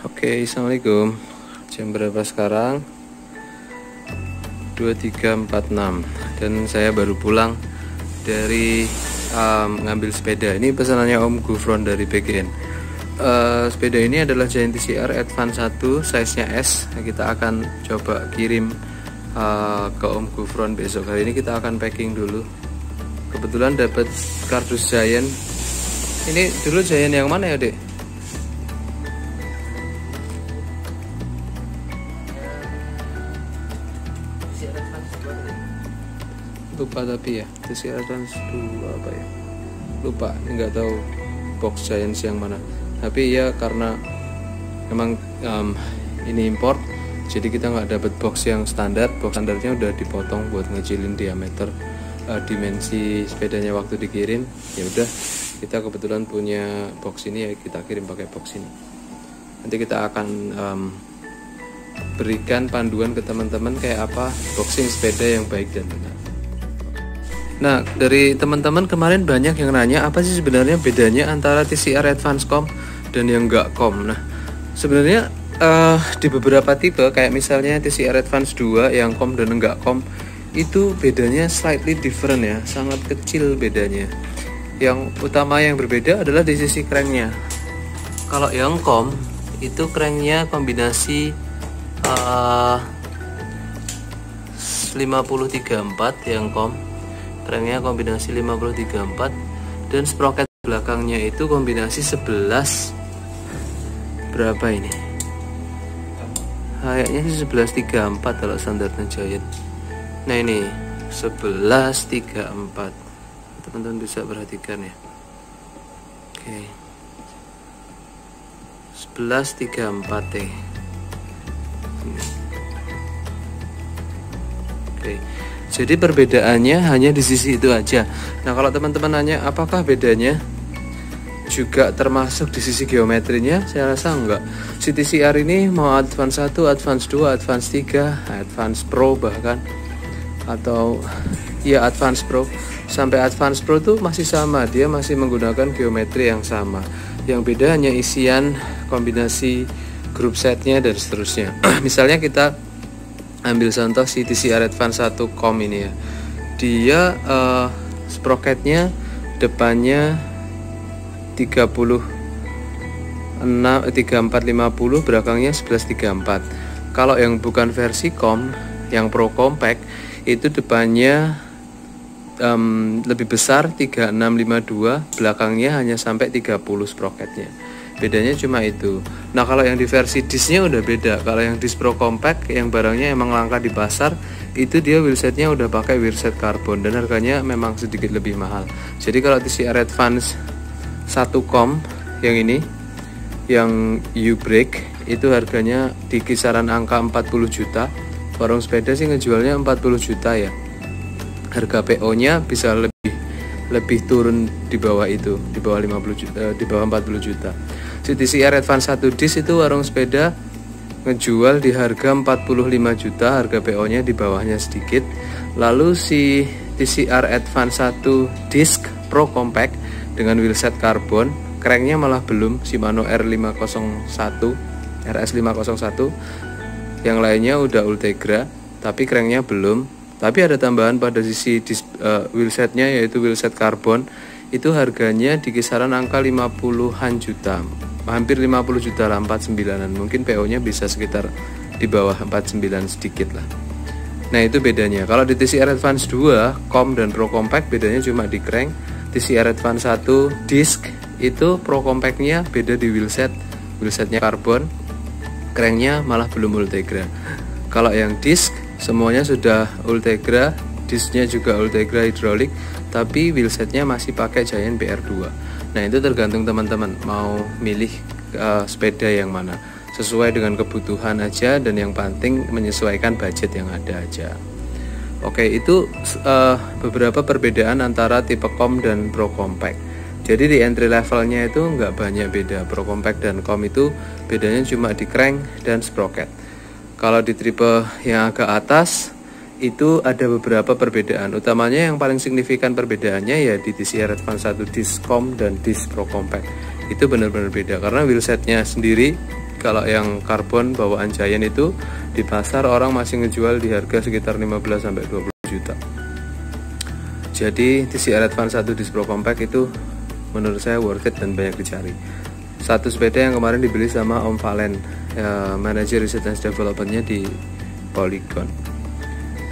Oke, assalamualaikum. Jam berapa sekarang? 23.46 dan saya baru pulang dari ngambil sepeda. Ini pesanannya Om Gufron dari BGN. Sepeda ini adalah Giant TCR Advance 1, size-nya S. Kita akan coba kirim ke Om Gufron besok. Hari ini kita akan packing dulu. Kebetulan dapat kardus Giant. Ini dulu Giant yang mana ya, Dek? Lupa tapi ya, TCR Advance 2 apa ya, lupa, nggak tahu box Giant yang mana. Tapi ya karena memang ini import, jadi kita nggak dapat box yang standar. Box standarnya udah dipotong buat ngecilin diameter dimensi sepedanya waktu dikirim. Ya udah, kita kebetulan punya box ini, ya kita kirim pakai box ini. Nanti kita akan berikan panduan ke teman-teman kayak apa boxing sepeda yang baik dan benar. Nah, dari teman-teman kemarin banyak yang nanya apa sih sebenarnya bedanya antara TCR Advance Com dan yang enggak Com. Nah, sebenarnya di beberapa tipe kayak misalnya TCR Advance 2 yang Com dan enggak Com itu bedanya slightly different ya, sangat kecil bedanya. Yang utama yang berbeda adalah di sisi cranknya. Kalau yang Com itu cranknya kombinasi 5034 yang Com. Cranknya kombinasi 5034 dan sprocket belakangnya itu kombinasi 11 berapa ini? Kayaknya sih 1134 kalau standarnya Giant. Nah ini 1134. Teman-teman bisa perhatikan ya. Oke. 1134 T. Oke. Jadi perbedaannya hanya di sisi itu aja. Nah, kalau teman-teman nanya apakah bedanya juga termasuk di sisi geometrinya, saya rasa enggak. Si TCR ini mau Advance 1, Advance 2, Advance 3, Advance Pro bahkan, atau ya Advance Pro sampai Advance Pro tuh masih sama, dia masih menggunakan geometri yang sama. Yang beda hanya isian, kombinasi grup setnya dan seterusnya. Misalnya kita ambil contoh si TCR Advance 1 Com ini ya. Dia sprocketnya depannya 3450, belakangnya 1134. Kalau yang bukan versi Com, yang Pro Compact itu depannya lebih besar 3652, belakangnya hanya sampai 30 sprocketnya. Bedanya cuma itu. Nah, kalau yang di versi disc-nya udah beda. Kalau yang disc Pro Compact yang barangnya emang langka di pasar, itu dia wheelsetnya udah pakai wheelset karbon dan harganya memang sedikit lebih mahal. Jadi kalau TCR Advance 1 Com yang ini, yang U-Brake itu harganya di kisaran angka 40 juta. Warung sepeda sih ngejualnya 40 juta ya. Harga PO-nya bisa lebih turun di bawah itu, di bawah 50 juta, di bawah 40 juta. Si TCR Advance 1 disc itu warung sepeda ngejual di harga 45 juta, harga PO-nya di bawahnya sedikit. Lalu si TCR Advance 1 disc Pro Compact dengan wheelset karbon, cranknya malah belum, Shimano RS501, yang lainnya udah Ultegra, tapi cranknya belum. Tapi ada tambahan pada sisi wheelsetnya, yaitu wheelset karbon. Itu harganya di kisaran angka 50-an juta, hampir 50 juta lah, 49an. Mungkin PO nya bisa sekitar di bawah 49 sedikit lah. Nah itu bedanya. Kalau di TCR Advance 2 Com dan Pro Compact bedanya cuma di crank. TCR Advance 1 disc itu Pro Compactnya beda di wheelsetnya karbon, cranknya malah belum Ultegra. Kalau yang disc semuanya sudah Ultegra, discnya juga Ultegra hidrolik, tapi wheelsetnya masih pakai Giant BR2. Nah itu tergantung teman-teman mau milih sepeda yang mana, sesuai dengan kebutuhan aja, dan yang penting menyesuaikan budget yang ada aja. Oke, itu beberapa perbedaan antara tipe Com dan Pro Compact. Jadi di entry levelnya itu nggak banyak beda. Pro Compact dan Com itu bedanya cuma di crank dan sprocket. Kalau di tipe yang agak atas itu ada beberapa perbedaan. Utamanya yang paling signifikan perbedaannya ya di TCR Advance 1 disc Com dan disc Pro Compact. Itu benar-benar beda karena wheelsetnya sendiri kalau yang karbon bawaan Giant itu di pasar orang masih ngejual di harga sekitar 15-20 juta. Jadi TCR Advance 1 Disc Pro Compact itu menurut saya worth it dan banyak dicari. Satu sepeda yang kemarin dibeli sama Om Valen, manajer research and development-nya di Polygon.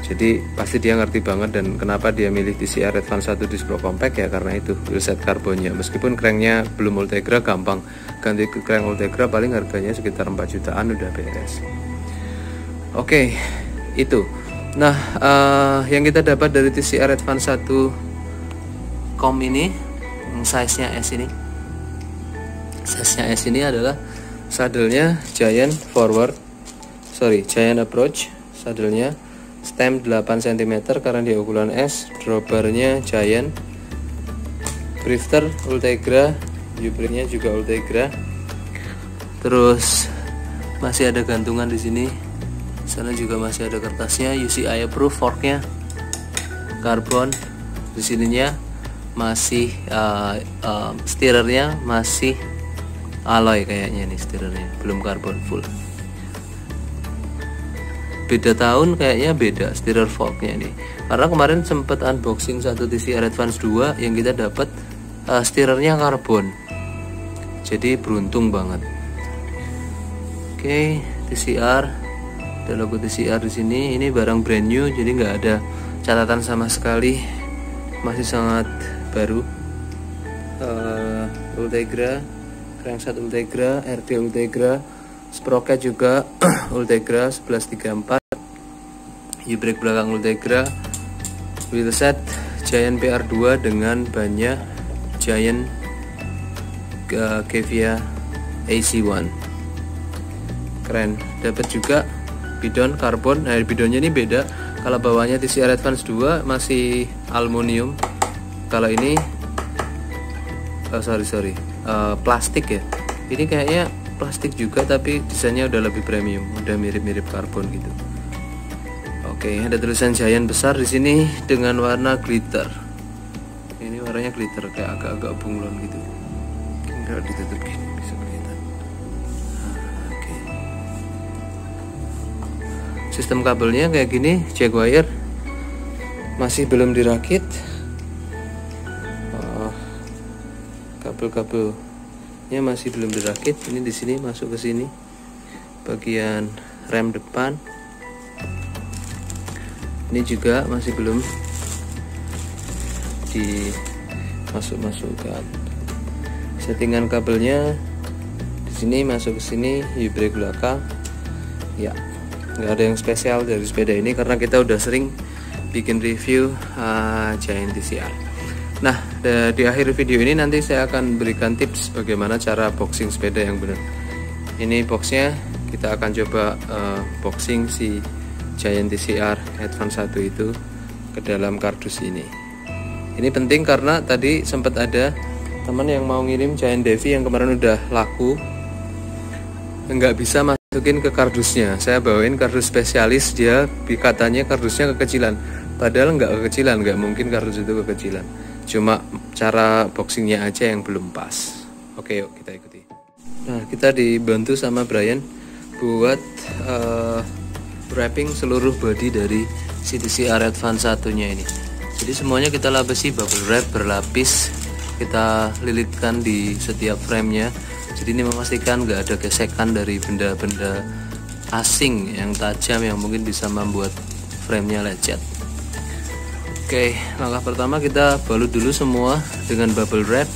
Jadi pasti dia ngerti banget, dan kenapa dia milih TCR Advance 1 Disc Pro Compact ya karena itu wheelset karbonnya. Meskipun cranknya belum Ultegra, gampang ganti ke crank Ultegra, paling harganya sekitar 4 jutaan udah beres. Oke, itu. Nah, yang kita dapat dari TCR Advance 1 Com ini, size-nya S ini. Size-nya S ini adalah sadelnya Giant Approach, sadelnya stem 8 cm karena dia ukuran S, droppernya Giant, drifter Ultegra, U-brake-nya juga Ultegra. Terus masih ada gantungan di sini. Sana juga masih ada kertasnya, UCI approved, forknya karbon. Di sininya masih steerernya masih alloy kayaknya nih, steerernya belum karbon full. Beda tahun kayaknya, beda steerer forknya nih. Karena kemarin sempat unboxing satu TCR Advance 2 yang kita dapat steerernya karbon. Jadi beruntung banget. Oke, TCR, ada logo TCR di sini. Ini barang brand new, jadi nggak ada catatan sama sekali, masih sangat baru. Ultegra, crankset Ultegra, RD Ultegra, sprocket juga Ultegra 1134, U-brake belakang Ultegra, wheelset Giant PR2 dengan bannya Giant Cavia AC1. Keren. Dapat juga bidon karbon. Nah, bidonnya ini beda. Kalau bawahnya TCR Advance 2 masih aluminium. Kalau ini plastik ya. Ini kayaknya plastik juga, tapi desainnya udah lebih premium, udah mirip-mirip karbon gitu. Oke, ada tulisan Giant besar di sini dengan warna glitter. Ini warnanya glitter, kayak agak-agak bunglon gitu. Kalau ditutupin bisa kelihatan. Oke. Sistem kabelnya kayak gini, Jaguar, masih belum dirakit. Kabel-kabelnya masih belum dirakit. Ini di sini masuk ke sini, bagian rem depan. Ini juga masih belum dimasukkan. Settingan kabelnya di sini masuk ke sini, U-brake belakang. Ya, nggak ada yang spesial dari sepeda ini karena kita udah sering bikin review Giant TCR. Nah, di akhir video ini nanti saya akan berikan tips bagaimana cara boxing sepeda yang benar. Ini boxnya, kita akan coba boxing si Giant TCR Advance 1 itu ke dalam kardus ini. Ini penting karena tadi sempat ada teman yang mau ngirim Giant Devi yang kemarin udah laku, nggak bisa masukin ke kardusnya. Saya bawain kardus spesialis, dia katanya kardusnya kekecilan, padahal nggak kekecilan, nggak mungkin kardus itu kekecilan, cuma cara boxingnya aja yang belum pas. Oke, yuk kita ikuti. Nah, kita dibantu sama Brian buat wrapping seluruh body dari TCR Advance 1-nya ini. Jadi semuanya kita lapisi bubble wrap berlapis, kita lilitkan di setiap framenya. Jadi ini memastikan nggak ada gesekan dari benda-benda asing yang tajam yang mungkin bisa membuat framenya lecet. Oke, langkah pertama kita balut dulu semua dengan bubble wrap.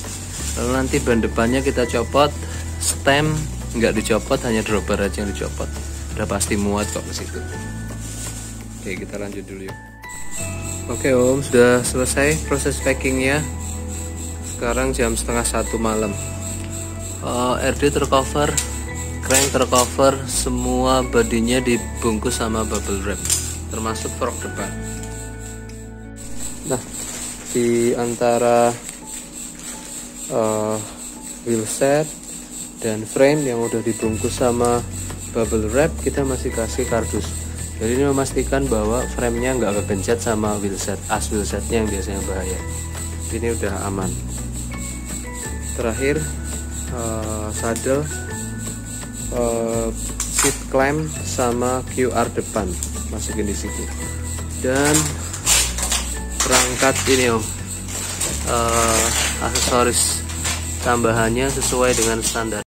Lalu nanti ban depannya kita copot, stem nggak dicopot, hanya dropper aja yang dicopot. Udah pasti muat kok ke situ. Oke, kita lanjut dulu yuk. Oke Om, sudah selesai proses packingnya. Sekarang jam 12:30 malam. RD tercover, crank tercover, semua bodinya dibungkus sama bubble wrap, termasuk fork depan. Nah, di antara wheelset dan frame yang udah dibungkus sama bubble wrap, kita masih kasih kardus. Jadi ini memastikan bahwa framenya nggak kegencet sama wheelset, as wheelsetnya yang biasanya bahaya. Ini udah aman. Terakhir saddle seat clamp sama QR depan, masukin di situ. Dan perangkat ini om, aksesoris tambahannya sesuai dengan standar.